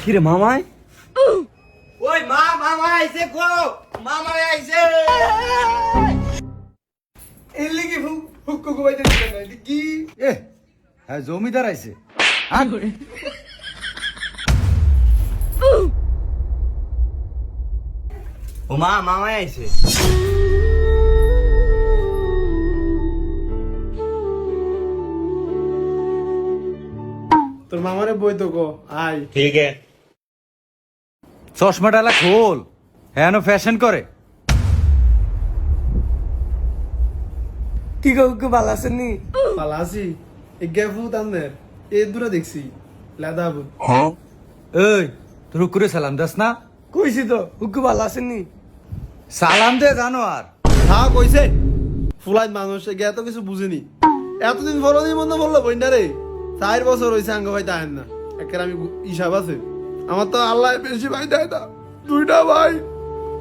কিরে মামাই? ওই মামা আইছে গো, মামা আইছে। এলি কি হুক্কু গুবাইতে দিবেন না কি? এ হ্যাঁ জমিদার আইছে। ও মামা আইছে। তোর মামারে বই তো গো আয়। ঠিক আছে। চশমাটা খোল, হ্যাঁ ফ্যাশন করে। কি গো ভালো আছেন নি? পালাসি এগেফু তান্দের এ দূরে দেখছি লাদাবু। এই তোর করে সালাম দাস না? কইছি তো হুকু ভালো আছেন নি? সালাম দে জানো আর হ্যাঁ কইছে ফুলাইত মানুষ এগে এত কিছু বুঝিনি। এতদিন ফরনি মনে বললো বইনা রে 4 বছর হইছে আঙ্গ ভাই তাহেন না। একের আমি হিসাব আছে আমার তো আল্লাহ বেশি ভাই দেয় না, 2টা ভাই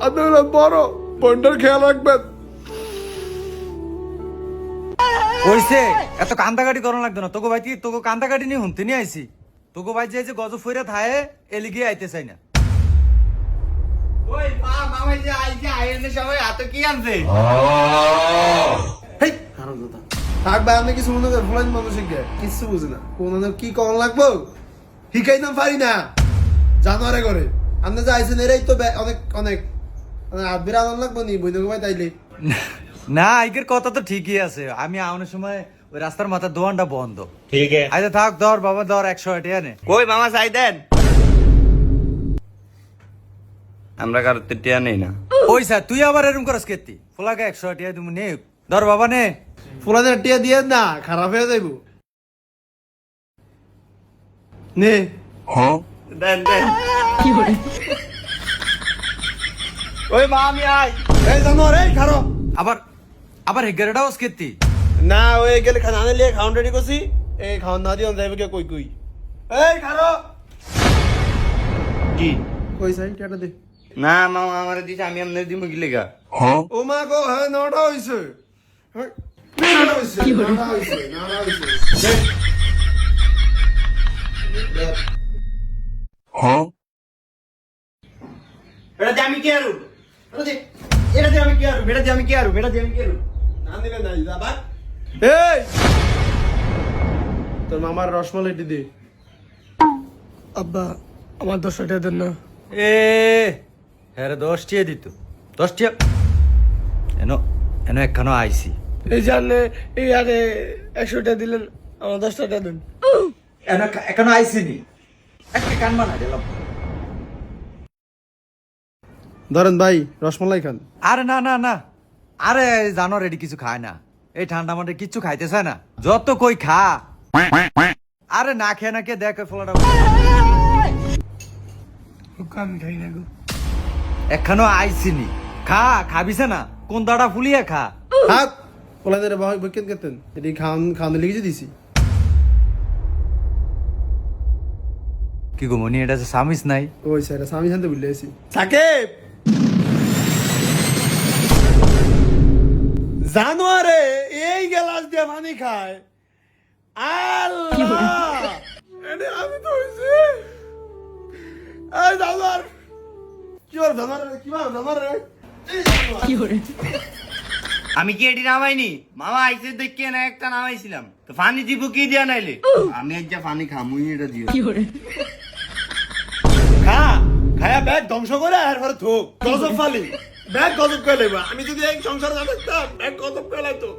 আপনারা বড় বন্ডার খেয়াল রাখবেন। কইছে এত কান্দাকাটি করন লাগতো না। তোকে ভাই কি তোকে কান্দাকাটি নিয়ে হুনতে নিয়ে আইছি। তোকে ভাই যে গজব ফইরা থায়ে এলিগিয়ে আইতে চাই না। ওই মামা যে আইছে আইনে সবাই হাতে কি আনছে? হেই হারাম দাদা থাক ভাই, আপনি কিছু মনে করেন ফুলাইত মানুষ এগে কিছু বুঝে না। কোন কি কন লাগবো শিখাইতাম পারি না জানোয়ারে করে। আপনি যে আইছেন এরাই তো অনেক অনেক আদবির আনন্দ লাগবো নি বইনে ভাই তাইলে। না আইকের কথা তো ঠিকই আছে। আমি আউনের সময় ওই রাস্তার মাথার দোকানটা বন্ধ। ঠিক আছে। আচ্ছা থাক ধর বাবা ধর 100 টাকা নে। কই মামা চাই দেন। আমরা কারো টিয়া নেই না। ওই স্যার তুই আবার এরকম করস কেতি? ফোলাকে 100 টাকা তুমি নে। ধর বাবা নে। ফুলাদের টিয়া দিয়ে না খারাপ হয়ে যাইব। নে দেন দেন। ওই মামি আই। এই জানোয়ার এই খারো। আবার আবার হেগারটাও কেতি? না ওই গেলে খানা আনে লিয়ে খাওয়ান রেডি করছি। এই খাওয়ান না দিয়ে যাইবে কে কই কই। এই খারো কি? কই সাই টাটা দে। না মামা আমারে দিছে, আমি আমনে দিমু কি লেগা? ও মা গো হ্যাঁ নটা হইছে। হ্যাঁ, নটা হইছে নটা হইছে নটা হইছে। এটা যে আমি কি আরু? এটা যে আমি কি আরু? এটা যে আমি কি আরু? এটা যে আমি কি আরু? না দিবে না যা বাক। এই তোর মামার রসমালাইটি দে। আব্বা আমার 10 টাকা দেন না। এ হ্যাঁ 10 টাকা দিত। 10 টাকা এনো এনো একখানো আইছি। এই জানে এই আরে 100 টাকা দিলেন, আমার 10 টাকা দেন। এনো এখানো আইছি নি। একটা কান বানা দিলাম। ধরেন ভাই রসমালাই খান। আরে না না না, আরে জানো রেডি কিছু খায় না। এই ঠান্ডা মাঠে কিচ্ছু খাইতে চায় না। যত কই খা। আরে না খেয়ে না কে দেখ ফলাটা হুকু আমি খাই না গো। এখানো আইসিনি। খা খাবিছে না কোন দাড়া ফুলিয়ে খা। থাক ওলাদের ভাই বকেন কেতেন এটি খান খান লিখে দিছি। কি গো মনি এটা যে সামিস নাই? ওই স্যার আমি জানতে ভুলে গেছি। সাকিব জানোয়ারে এই গ্লাস দিয়ে পানি খায়। আল্লাহ এটা আমি তো হইছি। এই জানোয়ার কি আর জানোয়ার কি আর জানোয়ার রে কি করে? আমি কি এটি নামাইনি? মামা আইছে দেখি না একটা নামাইছিলাম। তো পানি দিব কি দিয়া নাইলে? আমি একটা পানি খামুই, এটা দিও। খা খায়া ব্যাগ ধ্বংস করে আর পরে থোক গজব ফালি ব্যাগ গজব করে লেবা। আমি যদি এক সংসার না থাকতাম ব্যাগ গজব করে লাইতো।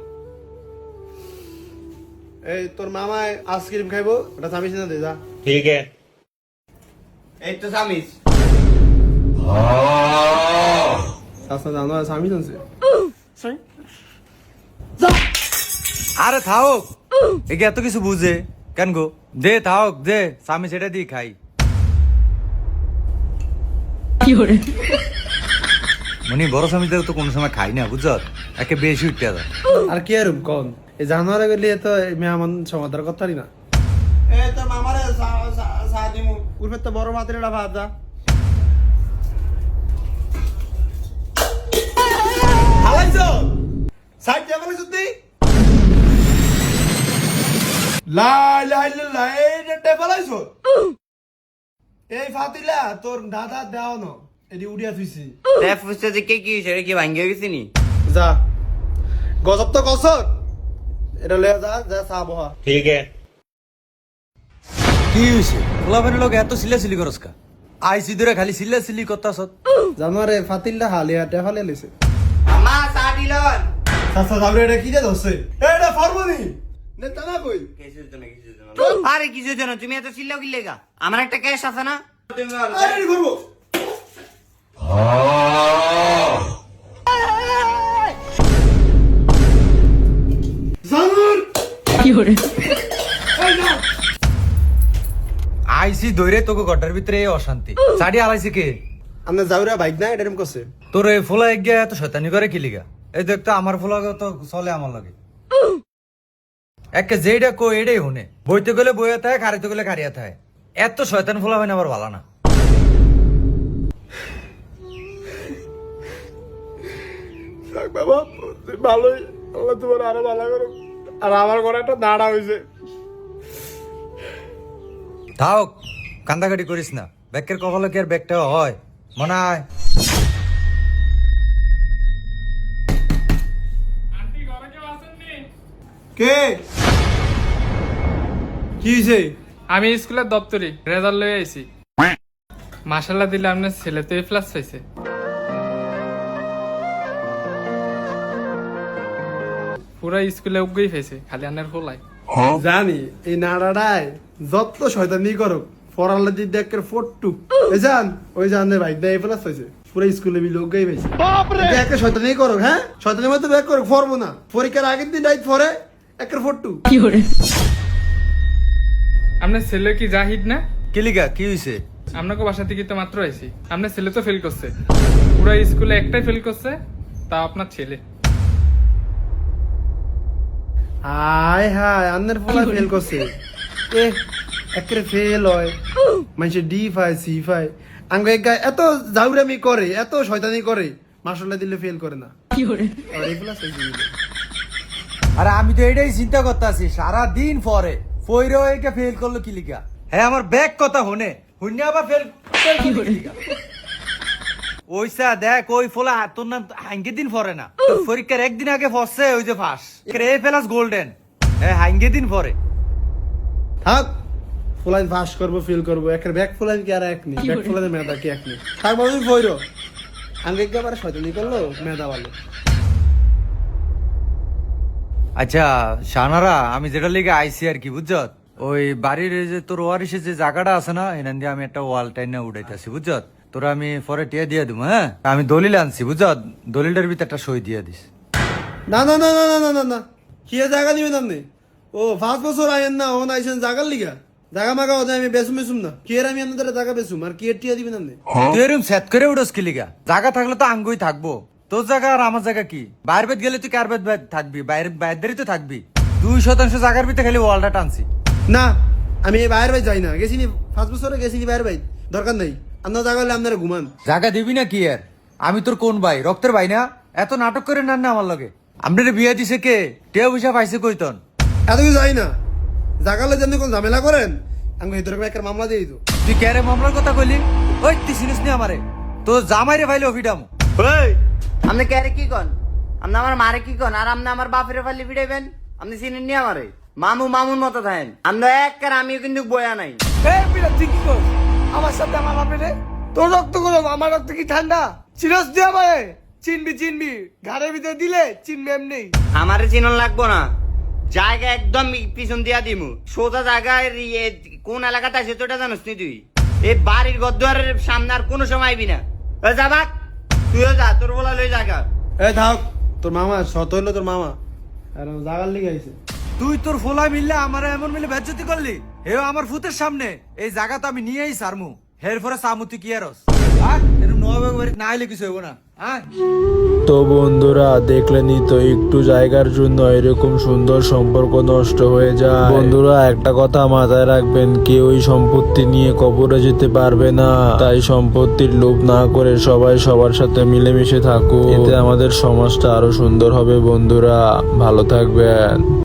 এই তোর মামায় আইসক্রিম খাইবো, ওটা সামিস না দে যা। ঠিক আছে। এই তো সামিস। আচ্ছা জানো সামিস আছে। আরে থাওক একে এত কিছু বুঝে কেন গো? দে থাওক দে সামিস এটা দিয়ে খাই। মনি বড় সামিস তো কোনো সময় খাই না বুঝছ, একে বেশি উঠতে যায়। আর কি আর কোন এই জানোয়ারে গেলে তো মেহমান সমাদার কথাই না। এ তোর মামারে সাদিমু উরফে তো বড় ভাতের এটা ভাত যা। হালাইছো সাইড দিয়ে বলে যদি লা লা লা এই টেবল আইছো। এই ফাতিলা তোর দাদা দেও না এটি উড়িয়া থুইছি দেখ ফুসতে যে কি হয়েছে রে, কি ভাঙ্গে গেছি নি? যা গজব তো কসর এটা লয়ে যা যা চা বহা কি হইছে ফুলাফানের লোক এত সিলাসিলি করস কা? আইসি ধরে খালি সিলাসিলি করতাছ। জানোয়ারে ফাতিলটা হালিয়া টেফালে লেছে মা চা দিলন। সাসা যাবরে এটা কি দে দছে এটা ফরমানি নে তানা কই কিছুর জন্য। আরে কিছুর জন্য তুমি এত চিল্লাও কি লেগা? আমার একটা ক্যাশ আছে না? আরে রেডি করব জানুর আইসি ধরে তোকে গড্ডার ভিতরে এই অশান্তি সাড়ি আলাইছে কে? আমনে যাওরা বাইক না এরকম করছে তোর এই ফোলা এগিয়ে এত শয়তানি করে কি লিগা? এই দেখ তো আমার ফোলা তো চলে আমার লাগে একে যেটা কো এটাই হুনে, বইতে গেলে বইয়া থাকে, খারিতে গেলে খারিয়া থাকে। এত শয়তান ফোলা হয় না আবার ভালো না। বাবা ভালোই আল্লাহ তোমার আরো ভালো করো আর আমার ঘরে একটা দাঁড়া হইছে থাক কান্দাকাটি করিস না, ব্যাগের কপালে কি আর ব্যাগটা হয়? মনে হয় কে কি হইছে আমি স্কুলের দপ্তরি রেজাল্ট লয়ে আইছি। মাশাল্লাহ দিলে আপনার ছেলে তো A+ পাইছে। পুরা স্কুলে উগেই পাইছে, খালি আনের হোলায়। জানি এই নাড়াটায় যত শয়তানি করো পড়ালে যদি দেখের ফট্টু এই জান ওই জানে ভাই দেয় প্লাস হইছে পুরো স্কুলে বি লোকই পাইছে দেখে শয়তানি করো হ্যাঁ শয়তানির মধ্যে ব্যাক করো ফরবো না পরীক্ষার আগের দিন রাইট পরে একের ফট্টু আপনার ছেলে কি জাহিদ না? কি লিগা কি হইছে? আপনাকে বাসা থেকে তো মাত্র আইছি। আপনার ছেলে তো ফেল করছে, পুরা স্কুলে একটাই ফেল করছে, তা আপনার ছেলে। হায় হায় আন্নের ফলা ফেল করছে এ একের ফেল হয় মানুষের ডি ফাই সি ফাই আঙ্গ এক গায়ে এত জাউরামি করে এত শয়তানি করে মাসাল্লাহ দিলে ফেল করে না আর এই plus হইছে দিলে। আরে আমি তো এটাই চিন্তা করতেছি সারাদিন পরে ফইরো একে ফেল করলো কি লিগা? হ্যাঁ আমার ব্যাগ কথা হনে হুন্যা আবার ফেল কি লিগা? ওইসা দেখ ওই ফোলা তোর নাম হাঙ্গে দিন পরে না, তোর পরীক্ষার একদিন আগে ফসছে ওই যে ফাঁস এ প্লাস গোল্ডেন। হ্যাঁ হাঙ্গে দিন পরে থাক ফুলাইন পাস করবো ফেল করবো একের ব্যাক ফুলাইন কি আর এক নেই ব্যাক ফুলাইন মেধা কি এক নেই থাক বাবু ফইরো আঙ্গে একবার শয়তানি করলো মেধা ভালো। আচ্ছা শানারা আমি যেটা লিগে আইসি আর কি বুঝছ, ওই বাড়ির এই যে তোর ওয়ারিসের যে জায়গাটা আছে না এখান দিয়ে আমি একটা ওয়াল টাইনা উঠাইতেছি বুঝছ, তোরা আমি পরে টিয়া দিয়ে দিব। হ্যাঁ আমি দলিল আনছি বুঝছ, দলিলের ভিতরে একটা সই দিয়ে দিস। না না না না না না না না কি জায়গা নিবেন আপনি? ও 5 বছর আইন না ও আইছেন জায়গার লিগা জায়গা মাগা ওদের আমি বেসুম বেসুম না কি এর আমি আপনাদের জায়গা বেসুম আর কি এর টিয়া দিবেন আপনি? তুই এরকম সেট করে উঠোস কি লিগা? জায়গা থাকলে তো আঙ্গুই থাকবো, তোর জায়গা আর আমার জায়গা কি? বাইরে বেদ গেলে তুই কার বেদ থাকবি, বাইরেই তো থাকবি। 2% জায়গার ভিতরে খালি ওয়ালটা টানছি। না আমি এই বাইরে ভাই যাই না গেছিনি 5 বছরে গেছিনি বাইরে ভাই দরকার নাই আপনার জায়গা হলে আপনারা ঘুমান জায়গা দিবি না কি আর? আমি তোর কোন ভাই, রক্তের ভাই না? এত নাটক করে না আমার লগে। আপনার বিয়ে দিছে কে? টিয়া পয়সা পাইছে কইতন? এত কিছু যাই না জায়গালে যেন কোন ঝামেলা করেন আমি ভিতরে একটা মামলা দিয়ে দিত তুই ক্যারে মামলার কথা কইলি? ওই তুই চিনিস নি আমারে? তো জামাই রে ভাইলে অফিডাম। ওই আপনি ক্যারে কি কন? আপনি আমার মারে কি কন? আর আপনি আমার বাপের ফালি ভিড়াইবেন? আপনি চিনেন নি আমারে? মামুর মতো থাকেন আমরা এক কার, আমিও কিন্তু বয়া নাই। তুই কি কর আমার সাথে আমার বাপেরে? তোর রক্ত গরম, আমার রক্ত কি ঠান্ডা? চিরস দিয়ে আমারে চিনবি ঘাড়ের ভিতরে দিলে চিনবি এমনি। আমারে চিনন লাগবো না, জায়গা একদম পিছন দিয়া দিমু। সোজা জায়গায় কোন এলাকাতে আছে তোটা জানোস নি তুই? এই বাড়ির গদ্দারের সামনে আর কোনো সময় আইবি না। যাবাক তুইও যা, তোর বলা লই জায়গা। এ থাক তোর মামা শত হইলো তোর মামা আর জায়গার লিগে আইছে তুই তোর ফোলা মিললে আমার এমন মিলে বেজ্জতি করলি? হেও আমার ফুতের সামনে এই জায়গা তো আমি নিয়েই সারমু। হের পরে সামুতি কি আরস আর এরকম নবাব বাড়ি না হইলে কিছু হইব না। হ্যাঁ তো বন্ধুরা দেখলেনই তো একটু জায়গার জন্য এরকম সুন্দর সম্পর্ক নষ্ট হয়ে যায়। বন্ধুরা একটা কথা মাথায় রাখবেন, কেউই সম্পত্তি নিয়ে কবরে যেতে পারবে না, তাই সম্পত্তির লোভ না করে সবাই সবার সাথে মিলেমিশে থাকুন, এতে আমাদের সমাজটা আরো সুন্দর হবে। বন্ধুরা ভালো থাকবেন।